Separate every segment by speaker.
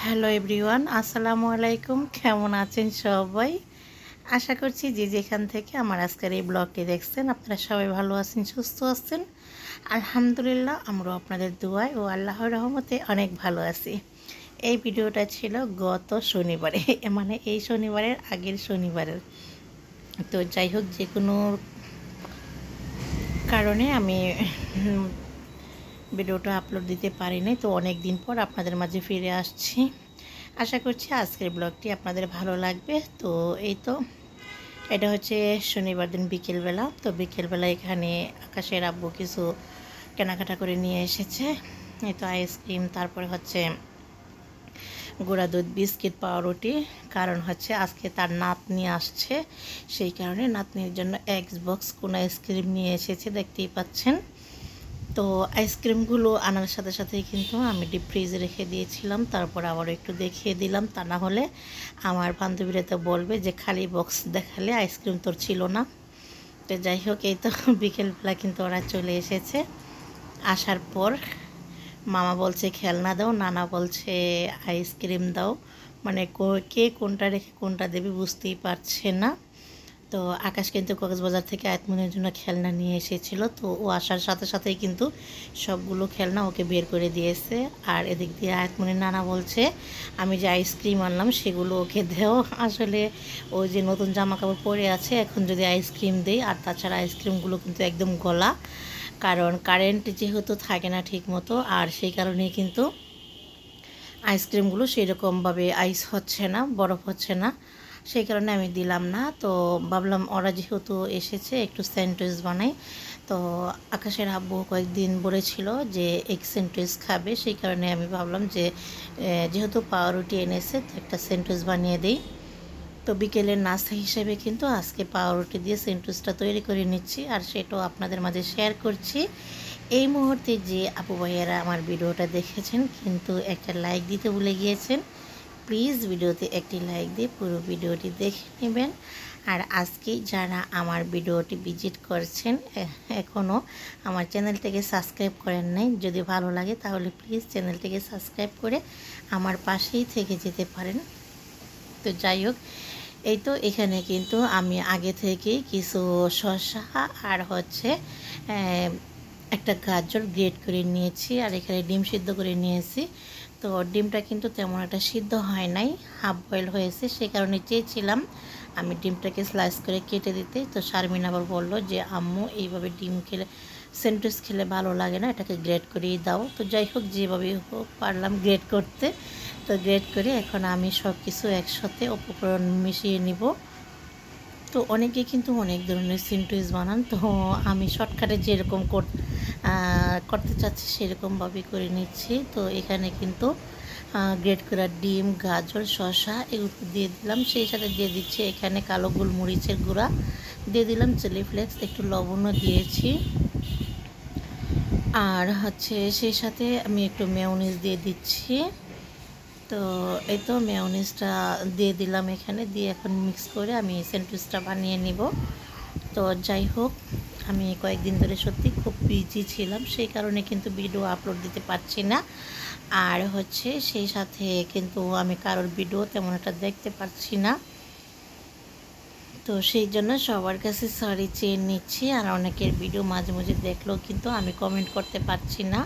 Speaker 1: Hello everyone, আসসালামু আলাইকুম। কেমন আছেন সবাই? আশা করছি যে যেখান থেকে আমার আজকের এই ব্লগটি দেখছেন আপনারা সবাই ভালো আছেন, সুস্থ আছেন। আলহামদুলিল্লাহ, আমরাও আপনাদের দোয়ায় ও আল্লাহর রহমতে অনেক ভালো আছি। এই ভিডিওটা ছিল গত শনিবারে, মানে এই শনিবারের আগের শনিবারের। তো যাই হোক, যে কোনো কারণে আমি ভিডিওটা আপলোড দিতে পারিনি। তো অনেক দিন পর আপনাদের মাঝে ফিরে আসছি। আশা করছি আজকের ব্লগটি আপনাদের ভালো লাগবে। তো এই তো এটা হচ্ছে শনিবার দিন বিকেলবেলা। তো বিকেলবেলা এখানে আকাশের আব্বু কিছু কেনাকাটা করে নিয়ে এসেছে। এই তো আইসক্রিম, তারপরে হচ্ছে গুঁড়া দুধ, বিস্কিট, পাউরুটি। কারণ হচ্ছে আজকে তার নাতনি আসছে, সেই কারণে নাতনির জন্য এক্সবক্স কোন আইসক্রিম নিয়ে এসেছে, দেখতেই পাচ্ছেন। তো আইসক্রিমগুলো আনার সাথে সাথেই কিন্তু আমি ডিপ ফ্রিজে রেখে দিয়েছিলাম। তারপর আবারও একটু দেখিয়ে দিলাম, তা না হলে আমার বান্ধবীরা তো বলবে যে খালি বক্স দেখালে আইসক্রিম তোর ছিল না। তো যাই হোক, এই তো বিকেলবেলা কিন্তু ওরা চলে এসেছে। আসার পর মামা বলছে খেলনা দাও, নানা বলছে আইসক্রিম দাও, মানে কে কোনটা রেখে কোনটা দেবে বুঝতেই পারছে না। তো আকাশ কিন্তু কক্সবাজার থেকে আয়তমনির জন্য খেলনা নিয়ে এসেছিল। তো ও আসার সাথে সাথেই কিন্তু সবগুলো খেলনা ওকে বের করে দিয়েছে। আর এদিক দিয়ে আয়তমনির নানা বলছে আমি যে আইসক্রিম আনলাম সেগুলো ওকে দেও। আসলে ও যে নতুন জামা কাপড় পরে আছে, এখন যদি আইসক্রিম দেই, আর তাছাড়া আইসক্রিমগুলো কিন্তু একদম গলা, কারণ কারেন্ট যেহেতু থাকে না ঠিক মতো, আর সেই কারণেই কিন্তু আইসক্রিমগুলো সেরকমভাবে আইস হচ্ছে না, বরফ হচ্ছে না, সেই কারণে আমি দিলাম না। তো ভাবলাম ওরা যেহেতু এসেছে একটু স্যান্ডউইচ বানাই। তো আকাশের আব্বু কয়েকদিন বলেছিল যে এগ স্যান্ডউইচ খাবে, সেই কারণে আমি ভাবলাম যে যেহেতু পাউরুটি এনেছে তো একটা স্যান্ডউইচ বানিয়ে দিই। তো বিকেলের নাস্তা হিসেবে কিন্তু আজকে পাউরুটি দিয়ে স্যান্ডউইচটা তৈরি করে নিচ্ছি, আর সেটাও আপনাদের মাঝে শেয়ার করছি। এই মুহূর্তে যে আপু ভাইয়ারা আমার ভিডিওটা দেখেছেন কিন্তু একটা লাইক দিতে ভুলে গিয়েছেন, প্লিজ ভিডিওতে একটি লাইক দিয়ে পুরো ভিডিওটি দেখে নেবেন। আর আজকে যারা আমার ভিডিওটি ভিজিট করছেন, এখনও আমার চ্যানেলটিকে সাবস্ক্রাইব করেন নাই, যদি ভালো লাগে তাহলে প্লিজ চ্যানেলটিকে সাবস্ক্রাইব করে আমার পাশেই থেকে যেতে পারেন। তো যাই হোক, এই তো এখানে কিন্তু আমি আগে থেকেই কিছু শসা আর হচ্ছে একটা গাজর গ্রেট করে নিয়েছি, আর এখানে ডিম সিদ্ধ করে নিয়েছি। তো ডিমটা কিন্তু তেমন একটা সিদ্ধ হয় নাই, হাফ বয়েল হয়েছে, সে কারণে চেয়েছিলাম আমি ডিমটাকে স্লাইস করে কেটে দিতে। তো শারমিন আবার বললো যে আম্মু এইভাবে ডিম খেলে স্যান্ডউইচ খেলে ভালো লাগে না, এটাকে গ্রেট করেই দাও। তো যাই হোক, যেভাবে হোক পারলাম গ্রেট করতে। তো গ্রেট করে এখন আমি সব কিছু একসাথে উপকরণ মিশিয়ে নিব। তো অনেকে কিন্তু অনেক ধরনের স্যান্ডউইচ বানান, তো আমি শর্টকাটে যেরকম করতে চাচ্ছি সেরকমভাবে করে নিচ্ছি। তো এখানে কিন্তু গ্রেট করা ডিম, গাজর, শসা এগুলো দিয়ে দিলাম, সেই সাথে দিয়ে দিচ্ছি এখানে কালো গোলমরিচের গুঁড়া, দিয়ে দিলাম চিলি ফ্লেক্স, একটু লবণও দিয়েছি, আর হচ্ছে সেই সাথে আমি একটু মেয়োনিজ দিয়ে দিচ্ছি। তো এই তো মেয়োনিজটা দিয়ে দিলাম এখানে, দিয়ে এখন মিক্স করে আমি স্যান্ডউইচটা বানিয়ে নিব। তো যাই হোক, আমি কয়েকদিন ধরে সত্যি খুব বিজি ছিলাম, সেই কারণে কিন্তু ভিডিও আপলোড দিতে পারছি না। আর হচ্ছে সেই সাথে কিন্তু আমি কারোর ভিডিও তেমন একটা দেখতে পাচ্ছি না। তো সেই জন্য সবার কাছে সরি চেয়ে নিচ্ছি। আর অনেকের ভিডিও মাঝে মাঝে দেখলেও কিন্তু আমি কমেন্ট করতে পারছি না।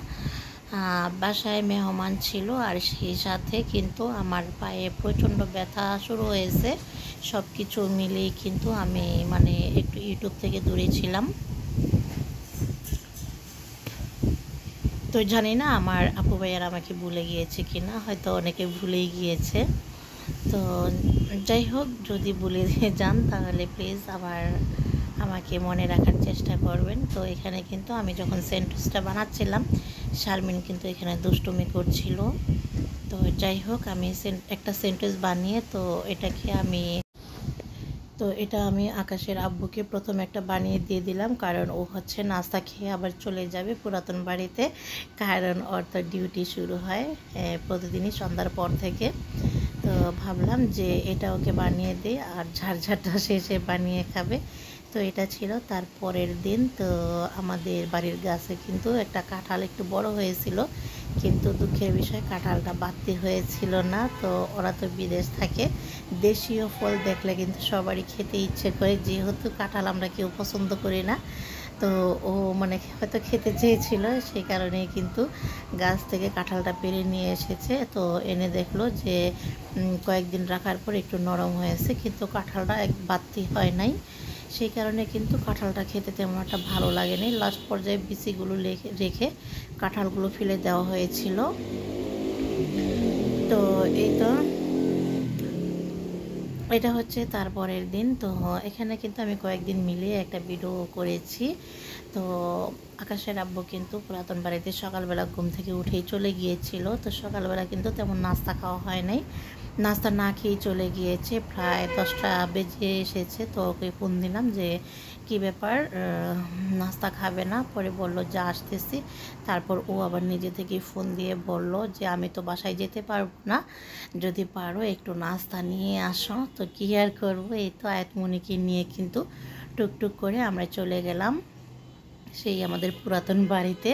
Speaker 1: বাসায় মেহমান ছিল, আর সেই সাথে কিন্তু আমার পায়ে প্রচণ্ড ব্যথা শুরু হয়েছে। সব কিছু মিলিয়ে কিন্তু আমি মানে একটু ইউটিউব থেকে দূরে ছিলাম। তো জানি না আমার আপু ভাইয়ারা আমাকে ভুলে গিয়েছে কি না, হয়তো অনেকে ভুলেই গিয়েছে। তো যাই হোক, যদি ভুলে যান তাহলে প্লিজ আমাকে মনে রাখার চেষ্টা করবেন। তো এখানে কিন্তু আমি যখন স্যান্ডউইচটা বানাচ্ছিলাম, শারমিন কিন্তু এখানে দুষ্টুমি করছিল। তো যাই হোক, আমি একটা স্যান্ডউইচ বানিয়ে এটা আমি আকাশের আব্বুকে প্রথমে একটা বানিয়ে দিয়ে দিলাম, কারণ ও হচ্ছে নাস্তা খেয়ে আবার চলে যাবে পুরাতন বাড়িতে, কারণ ওর তো ডিউটি শুরু হয় প্রতিদিনই সন্ধ্যার পর থেকে। তো ভাবলাম যে এটা ওকে বানিয়ে দিই, আর ঝাড়ঝাড়টা শেষে বানিয়ে খাবে। তো এটা ছিল তার পরের দিন। তো আমাদের বাড়ির গাছে কিন্তু একটা কাঁঠাল একটু বড় হয়েছিল, কিন্তু দুঃখের বিষয় কাঁঠালটা বাড়তি হয়েছিল না। তো ওরা তো বিদেশ থাকে, দেশীয় ফল দেখলে কিন্তু সবারই খেতে ইচ্ছে করে, যেহেতু কাঁঠাল আমরা কেউ পছন্দ করি না। তো ও মানে হয়তো খেতে চেয়েছিল, সেই কারণেই কিন্তু গাছ থেকে কাঁঠালটা পেড়ে নিয়ে এসেছে। তো এনে দেখলো যে কয়েকদিন রাখার পর একটু নরম হয়েছে, কিন্তু কাঁঠালটা বাড়তি হয় নাই। সেই কারণে কিন্তু কাঁঠালটা খেতে তেমন একটা ভালো লাগেনি। লাস্ট পর্যায়ে বিচিগুলো রেখে কাঁঠালগুলো ফেলে দেওয়া হয়েছিল। তো এই তো এটা হচ্ছে তারপরের দিন। তো এখানে কিন্তু আমি কয়েকদিন মিলিয়ে একটা ভিডিও করেছি। তো আকাশের আব্বু কিন্তু পুরাতন বাড়িতে সকালবেলা ঘুম থেকে উঠেই চলে গিয়েছিল। তো সকালবেলা কিন্তু তেমন নাস্তা খাওয়া হয় নাই, নাস্তা না খেয়েই চলে গিয়েছে। প্রায় 10টা বেজে এসেছে। তো ওকে ফোন দিলাম যে কী ব্যাপার, নাস্তা খাবে না? পরে বলল যে আসতেছি। তারপর ও আবার নিজে থেকেই ফোন দিয়ে বলল যে আমি তো বাসায় যেতে পারবো না, যদি পারো একটু নাস্তা নিয়ে আসো। তো কী আর করবো, এই তো আয়াতমণিকে নিয়ে কিন্তু টুকটুক করে আমরা চলে গেলাম সেই আমাদের পুরাতন বাড়িতে।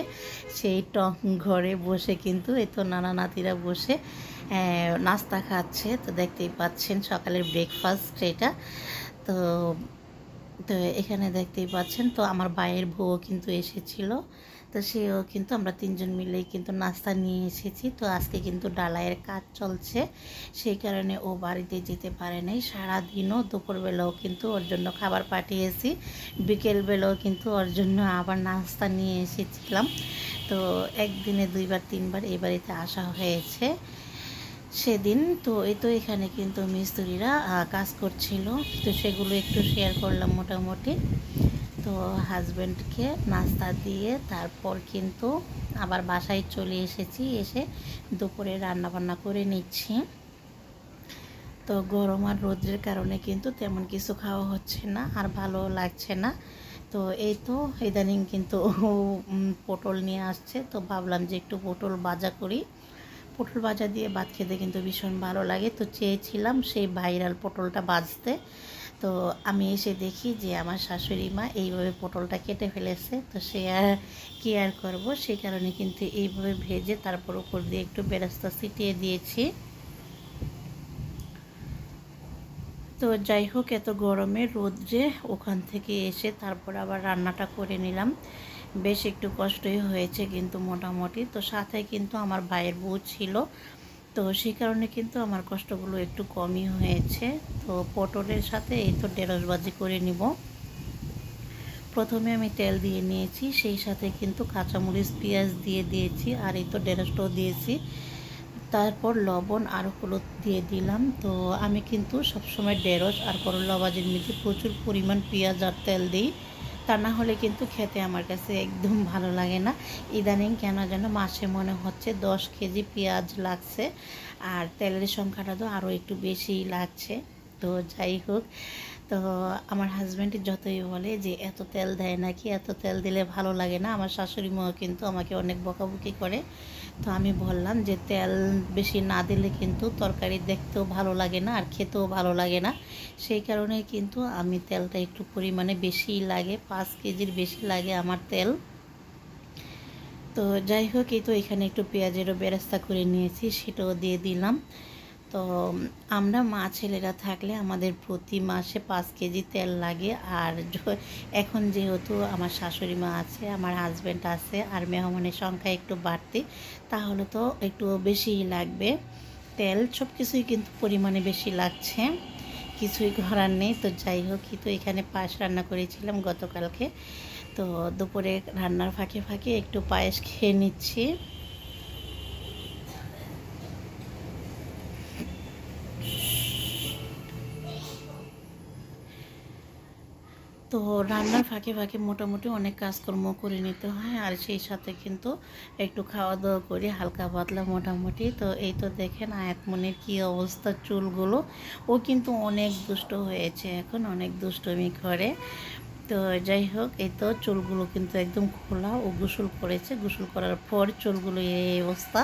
Speaker 1: সেই টং ঘরে বসে কিন্তু এই তো নানা নাতিরা বসে নাস্তা খাচ্ছে। তো দেখতেই পাচ্ছেন সকালের ব্রেকফাস্ট এটা। তো তো এখানে দেখতেই পাচ্ছেন, তো আমার ভাইয়ের বউও কিন্তু এসেছিল। তো সেও কিন্তু আমরা তিনজন মিলেই কিন্তু নাস্তা নিয়ে এসেছি। তো আজকে কিন্তু ডালাইয়ের কাজ চলছে, সেই কারণে ও বাড়িতে যেতে পারে নাই। সারাদিনও দুপুরবেলাও কিন্তু ওর জন্য খাবার পাঠিয়েছি, বিকেলবেলাও কিন্তু ওর জন্য আবার নাস্তা নিয়ে এসেছিলাম। তো একদিনে 2বার 3বার এই বাড়িতে আসা হয়েছে সেদিন। তো এই তো এখানে কিন্তু মিস্ত্রিরা কাজ করছিল, তো সেগুলো একটু শেয়ার করলাম মোটামুটি। তো হাজব্যান্ডকে নাস্তা দিয়ে তারপর কিন্তু আবার বাসায় চলে এসেছি। এসে দুপুরে রান্নাবান্না করে নিচ্ছি। তো গরম আর রোদের কারণে কিন্তু তেমন কিছু খাওয়া হচ্ছে না, আর ভালো লাগছে না। তো এই তো ইদানিং কিন্তু পটল নিয়ে আসছে, তো ভাবলাম যে একটু পটল ভাজা করি। পটল ভাজা দিয়ে ভাত খেতে কিন্তু ভীষণ ভালো লাগে। তো চেয়েছিলাম সেই ভাইরাল পটলটা ভাজতে। তো আমি এসে দেখি যে আমার শাশুড়ি মা এইভাবে পটলটা কেটে ফেলেছে। তো সে আর কী আর করবো, সেই কারণে কিন্তু এইভাবে ভেজে তারপর উপর দিয়ে একটু বেরেস্তা ছিটিয়ে দিয়েছি। তো যাই হোক, এত গরমে রোদ্রে ওখান থেকে এসে তারপর আবার রান্নাটা করে নিলাম। বেশ একটু কষ্টই হয়েছে কিন্তু মোটামুটি। তো সাথে কিন্তু আমার ভাইয়ের বউ ছিল, তো সেই কারণে কিন্তু আমার কষ্টগুলো একটু কমই হয়েছে। তো পটলের সাথে এই তো ঢেঁড়স ভাজি করে নিব। প্রথমে আমি তেল দিয়ে নিয়েছি, সেই সাথে কিন্তু কাঁচামরিচ পেঁয়াজ দিয়ে দিয়েছি, আর এই তো ঢেঁড়সটাও দিয়েছি। তারপর লবণ আর হলুদ দিয়ে দিলাম। তো আমি কিন্তু সবসময় ঢেঁড়স আর করলা ভাজির মধ্যে প্রচুর পরিমাণ পেঁয়াজ আর তেল দিই, তা না হলে কিন্তু খেতে আমার কাছে একদম ভালো লাগে না। ইদানিং কেন যেন মাসে মনে হচ্ছে 10 কেজি পেঁয়াজ লাগছে, আর তেলের সংখ্যাটা তো আরও একটু বেশিই লাগছে। তো যাই হোক, তো আমার হাজব্যান্ড যতই বলে যে এত তেল দেয় নাকি, এত তেল দিলে ভালো লাগে না। আমার শাশুড়ি মাও কিন্তু আমাকে অনেক বকাবকি করে। তো আমি বললাম যে তেল বেশি না দিলে কিন্তু তরকারি দেখতেও ভালো লাগে না, আর খেতেও ভালো লাগে না। সেই কারণে কিন্তু আমি তেলটা একটু পরিমাণে বেশিই লাগে, 5 কেজির বেশি লাগে আমার তেল। তো যাই হোক, এই তো এখানে একটু পেঁয়াজেরও বেরেস্তা করে নিয়েছি, সেটাও দিয়ে দিলাম। তো আমরা মা ছেলেরা থাকলে আমাদের প্রতি মাসে 5 কেজি তেল লাগে। আর এখন যেহেতু আমার শাশুড়ি মা আছে, আমার হাজব্যান্ড আছে, আর মেহমানের সংখ্যা একটু বাড়তি, তাহলে তো একটু বেশিই লাগবে তেল। সব কিছুই কিন্তু পরিমাণে বেশি লাগছে, কিছুই করার নেই। তো যাই হোক, তো এখানে পায়েস রান্না করেছিলাম গতকালকে। তো দুপুরে রান্নার ফাঁকে ফাঁকে একটু পায়েস খেয়ে নিচ্ছি। তো রান্নার ফাঁকে ফাঁকে মোটামুটি অনেক কাজকর্ম করে নিতে হয়, আর সেই সাথে কিন্তু একটু খাওয়া দাওয়া করি হালকা পাতলা মোটামুটি। তো এই তো দেখেন আয়াতমনির কী অবস্থা, চুলগুলো। ও কিন্তু অনেক দুষ্ট হয়েছে, এখন অনেক দুষ্টমি করে। তো যাই হোক, এই তো চুলগুলো কিন্তু একদম খোলা। ও গোসল করেছে, গোসল করার পর চুলগুলো এই অবস্থা।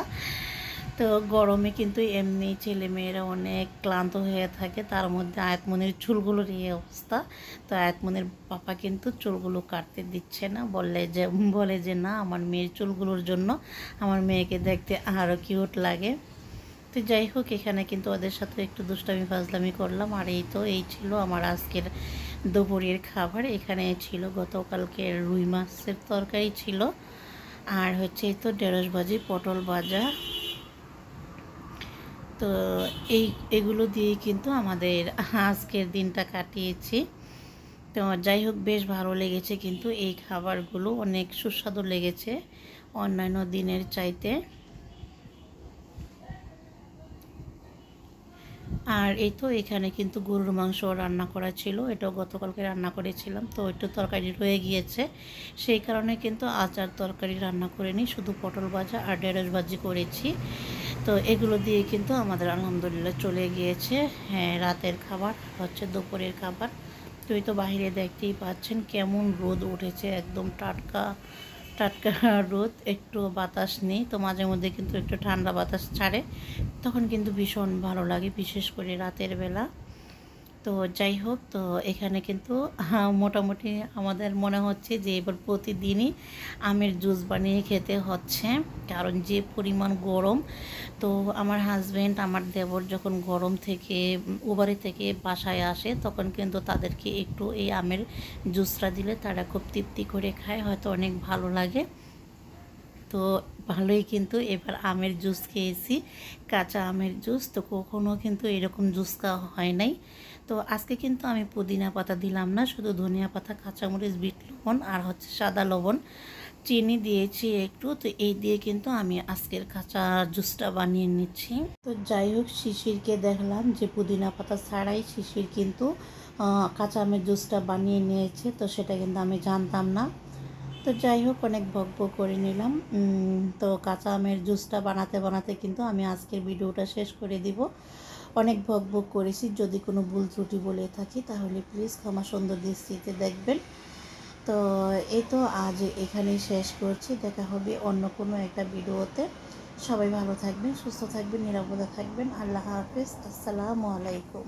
Speaker 1: তো গরমে কিন্তু এমনি ছেলেমেয়েরা অনেক ক্লান্ত হয়ে থাকে, তার মধ্যে আয়াতমনির চুলগুলোর এই অবস্থা। তো আয়াতমনির পাপা কিন্তু চুলগুলো কাটতে দিচ্ছে না, বলে যে না, আমার মেয়ের চুলগুলোর জন্য আমার মেয়েকে দেখতে আরও কিউট লাগে। তো যাই হোক, এখানে কিন্তু ওদের সাথে একটু দুষ্টামি ফাজলামি করলাম। আর এই ছিল আমার আজকের দুপুরের খাবার। এখানে ছিল গতকালকে রুই মাছের তরকারি ছিল, আর হচ্ছে এই তো ঢেঁড়স ভাজি, পটল ভাজা। তো এগুলো দিয়েই কিন্তু আমাদের আজকের দিনটা কাটিয়েছি। তো যাই হোক, বেশ ভালো লেগেছে, কিন্তু এই খাবারগুলো অনেক সুস্বাদু লেগেছে অন্যান্য দিনের চাইতে। আর এই তো এখানে কিন্তু গরুর মাংস রান্না করা ছিল, এটাও গতকালকে রান্না করেছিলাম। তো একটু তরকারি রয়ে গিয়েছে, সেই কারণে কিন্তু আচার তরকারি রান্না করিনি, শুধু পটল ভাজা আর ঢেঁড়স ভাজি করেছি। তো এগুলো দিয়ে কিন্তু আমাদের আলহামদুলিল্লাহ চলে গিয়েছে। হ্যাঁ, রাতের খাবার হচ্ছে দুপুরের খাবার। তুই তো বাইরে দেখতেই পাচ্ছেন কেমন রোদ উঠেছে, একদম টাটকা টাটকা রোদ, একটু বাতাস নেই। তো মাঝে মধ্যে কিন্তু একটু ঠান্ডা বাতাস ছাড়ে, তখন কিন্তু ভীষণ ভালো লাগে, বিশেষ করে রাতের বেলা। তো যাই হোক, তো এখানে কিন্তু মোটামুটি আমাদের মনে হচ্ছে যে এবার প্রতিদিনই আমের জুস বানিয়ে খেতে হচ্ছে, কারণ যে পরিমাণ গরম। তো আমার হাজব্যান্ড, আমার দেবর যখন গরম থেকে উবারে থেকে বাসায় আসে, তখন কিন্তু তাদেরকে একটু এই আমের জুসটা দিলে তারা খুব তৃপ্তি করে খায়, হয়তো অনেক ভালো লাগে। তো ভালোই কিন্তু এবার আমের জুস খেয়েছি, কাঁচা আমের জুস। তো কখনও কিন্তু এরকম জুস খাওয়া হয় নাই। তো আজকে কিন্তু আমি পুদিনা পাতা দিলাম না, শুধু ধনিয়া পাতা, কাঁচামরিচ, বিট লবণ আর হচ্ছে সাদা লবণ, চিনি দিয়েছি একটু। তো এই দিয়ে কিন্তু আমি আজকের কাঁচা জুসটা বানিয়ে নিচ্ছি। তো যাই হোক, শিশিরকে দেখলাম যে পুদিনা পাতা ছাড়াই শিশির কিন্তু কাঁচা আমের জুসটা বানিয়ে নিয়েছে, তো সেটা কিন্তু আমি জানতাম না। তো যাই হোক, অনেক বকবক করে নিলাম। তো কাঁচা আমের জুসটা বানাতে বানাতে কিন্তু আমি আজকের ভিডিওটা শেষ করে দিব। অনেক বকবক করেছি, যদি কোনো ভুল ত্রুটি বলে থাকি তাহলে প্লিজ ক্ষমা সুন্দর দৃষ্টিতে দেখবেন। তো এই তো আজ এখানেই শেষ করছি, দেখা হবে অন্য কোনো একটা ভিডিওতে। সবাই ভালো থাকবেন, সুস্থ থাকবেন, নিরাপদে থাকবেন। আল্লাহ হাফেজ, আসসালামু আলাইকুম।